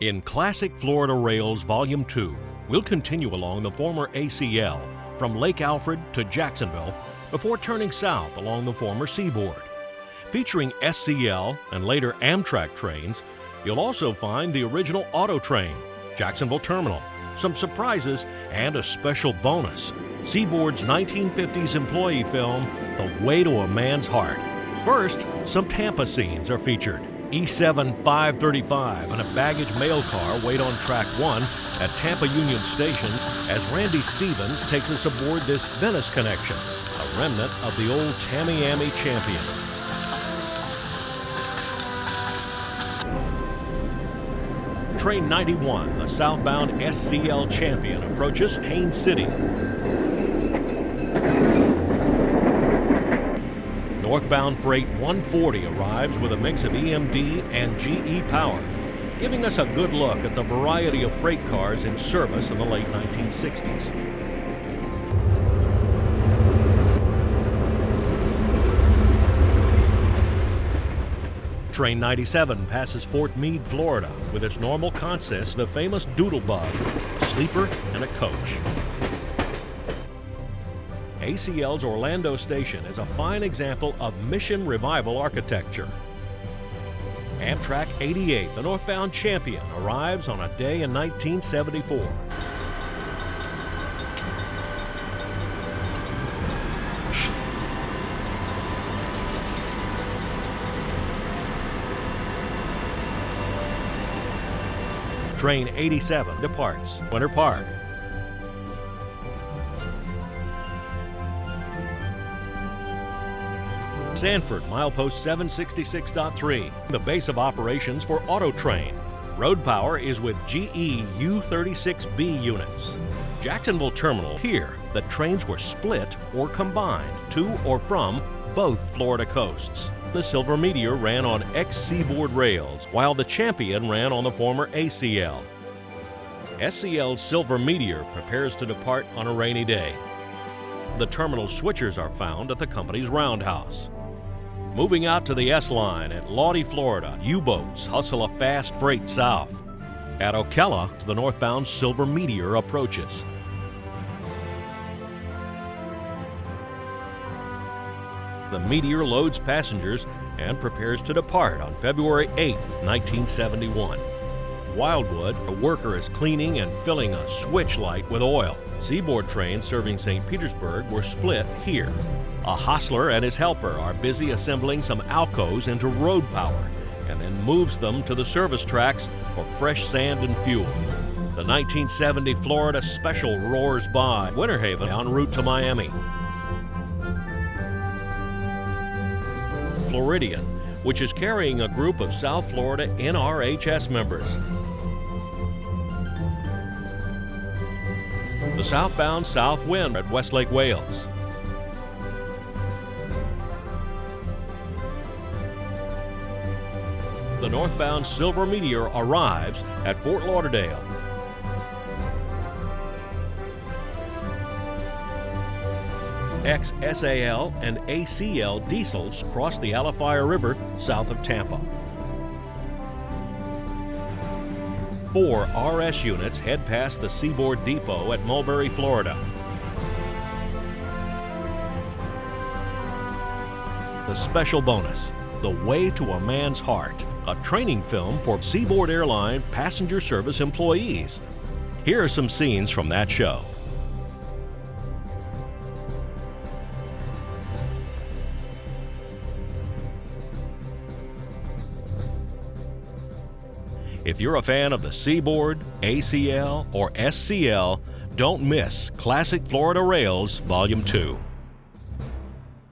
In Classic Florida Rails Volume 2, we'll continue along the former ACL from Lake Alfred to Jacksonville before turning south along the former Seaboard. Featuring SCL and later Amtrak trains, you'll also find the original auto train, Jacksonville Terminal, some surprises, and a special bonus, Seaboard's 1950s employee film, The Way to a Man's Heart. First, some Tampa scenes are featured. E7 535 and a baggage mail car wait on track 1 at Tampa Union Station as Randy Stevens takes us aboard this Venice connection, a remnant of the old Tamiami champion. Train 91, the southbound SCL champion, approaches Haines City. Northbound Freight 140 arrives with a mix of EMD and GE power, giving us a good look at the variety of freight cars in service in the late 1960s. Train 97 passes Fort Meade, Florida, with its normal consist of famous Doodlebug, a sleeper, and a coach. ACL's Orlando Station is a fine example of mission revival architecture. Amtrak 88, the northbound champion, arrives on a day in 1974. Train 87 departs Winter Park. Sanford, milepost 766.3, the base of operations for Auto Train. Road power is with GE U36B units. Jacksonville Terminal, here the trains were split or combined to or from both Florida coasts. The Silver Meteor ran on ex-Seaboard rails, while the Champion ran on the former ACL. SCL's Silver Meteor prepares to depart on a rainy day. The terminal switchers are found at the company's roundhouse. Moving out to the S-Line at Laude, Florida, U-boats hustle a fast freight south. At Ocala, the northbound Silver Meteor approaches. The Meteor loads passengers and prepares to depart on February 8, 1971. Wildwood, a worker is cleaning and filling a switch light with oil. Seaboard trains serving St. Petersburg were split here. A hostler and his helper are busy assembling some Alcos into road power and then moves them to the service tracks for fresh sand and fuel. The 1970 Florida Special roars by Winter Haven en route to Miami. Floridian, which is carrying a group of South Florida NRHS members. The southbound South Wind at Westlake, Wales. The northbound Silver Meteor arrives at Fort Lauderdale. Ex-SAL and ACL diesels cross the Alafaya River south of Tampa. 4 RS units head past the Seaboard Depot at Mulberry, Florida. The special bonus, The Way to a Man's Heart, a training film for Seaboard Airline passenger service employees. Here are some scenes from that show. If you're a fan of the Seaboard, ACL, or SCL, don't miss Classic Florida Rails Volume 2.